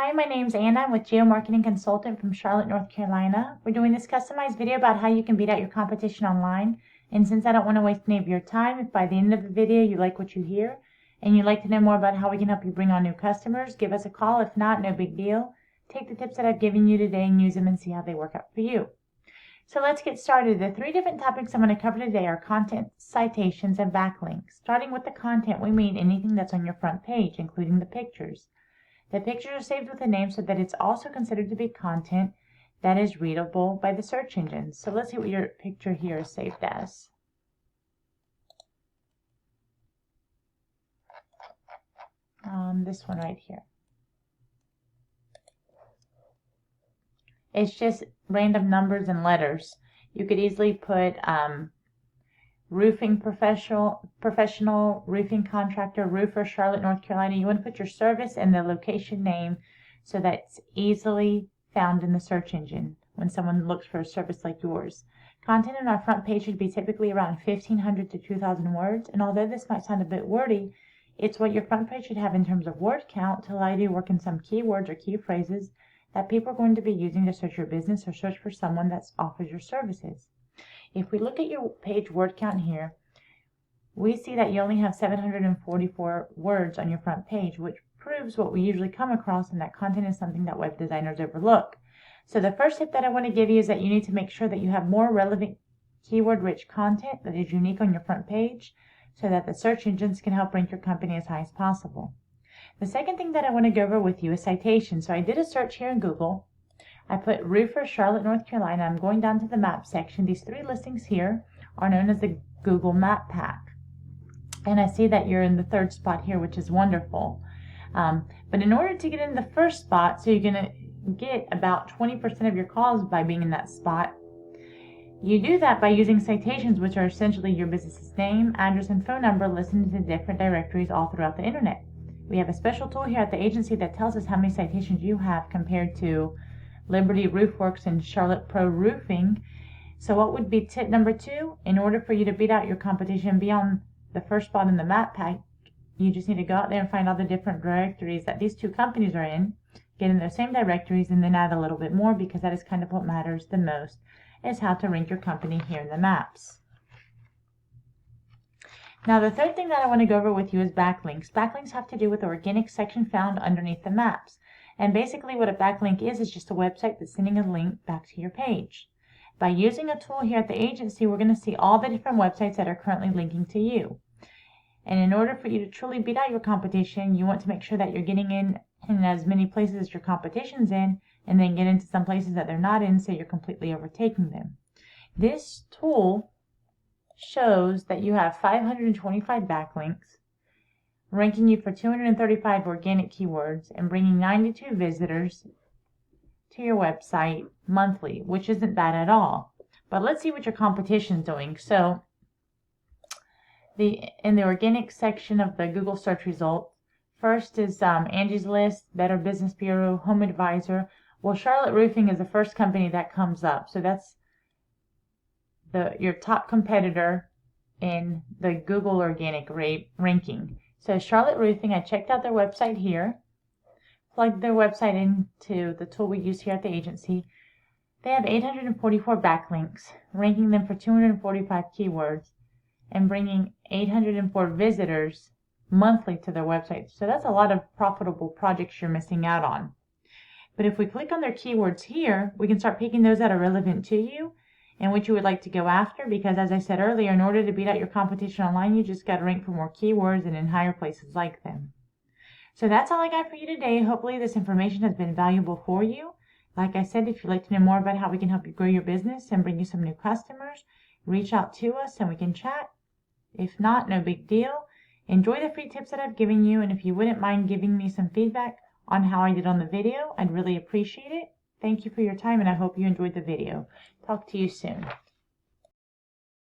Hi, my name's Anna. I'm with Geomarketing Consultant from Charlotte, North Carolina. We're doing this customized video about how you can beat out your competition online. And since I don't want to waste any of your time, if by the end of the video you like what you hear and you'd like to know more about how we can help you bring on new customers, give us a call. If not, no big deal. Take the tips that I've given you today and use them and see how they work out for you. So let's get started. The three different topics I'm going to cover today are content, citations, and backlinks. Starting with the content, we mean anything that's on your front page, including the pictures. The pictures are saved with a name so that it's also considered to be content that is readable by the search engines. So let's see what your picture here is saved as. This one right here. It's just random numbers and letters. You could easily put roofing professional, roofing contractor, roofer, Charlotte, North Carolina. You want to put your service and the location name so that it's easily found in the search engine when someone looks for a service like yours. Content on our front page should be typically around 1,500 to 2,000 words, and although this might sound a bit wordy, it's what your front page should have in terms of word count to allow you to work in some keywords or key phrases that people are going to be using to search your business or search for someone that offers your services. If we look at your page word count here, we see that you only have 744 words on your front page, which proves what we usually come across, and that content is something that web designers overlook. So the first tip that I want to give you is that you need to make sure that you have more relevant keyword-rich content that is unique on your front page so that the search engines can help rank your company as high as possible. The second thing that I want to go over with you is citations. So I did a search here in Google. I put roofer, Charlotte, North Carolina. I'm going down to the map section. These three listings here are known as the Google Map Pack. And I see that you're in the third spot here, which is wonderful. But in order to get in the first spot, so you're going to get about 20% of your calls by being in that spot, you do that by using citations, which are essentially your business's name, address, and phone number listed in different directories all throughout the internet. We have a special tool here at the agency that tells us how many citations you have compared to Liberty Roofworks and Charlotte Pro Roofing. So what would be tip number 2? In order for you to beat out your competition and be on the first spot in the map pack, you just need to go out there and find all the different directories that these two companies are in, get in those same directories, and then add a little bit more, because that is kind of what matters the most, is how to rank your company here in the maps. Now the third thing that I want to go over with you is backlinks. Backlinks have to do with the organic section found underneath the maps. And basically what a backlink is just a website that's sending a link back to your page. By using a tool here at the agency, we're going to see all the different websites that are currently linking to you. And in order for you to truly beat out your competition, you want to make sure that you're getting in as many places as your competition's in, and then get into some places that they're not in, so you're completely overtaking them. This tool shows that you have 525 backlinks, ranking you for 235 organic keywords and bringing 92 visitors to your website monthly, which isn't bad at all. But let's see what your competition's doing. So in the organic section of the Google search results, first is Angie's List, Better Business Bureau, Home Advisor. Well, Charlotte Roofing is the first company that comes up. So that's your top competitor in the Google organic ranking. So Charlotte Roofing, I checked out their website here, plugged their website into the tool we use here at the agency. They have 844 backlinks, ranking them for 245 keywords and bringing 804 visitors monthly to their website. So that's a lot of profitable projects you're missing out on. But if we click on their keywords here, we can start picking those that are relevant to you and what you would like to go after, because as I said earlier, in order to beat out your competition online, you just got to rank for more keywords and in higher places like them. So that's all I got for you today. Hopefully this information has been valuable for you. Like I said, if you'd like to know more about how we can help you grow your business and bring you some new customers, reach out to us and we can chat. If not, no big deal. Enjoy the free tips that I've given you, and if you wouldn't mind giving me some feedback on how I did on the video, I'd really appreciate it. Thank you for your time, and I hope you enjoyed the video. Talk to you soon.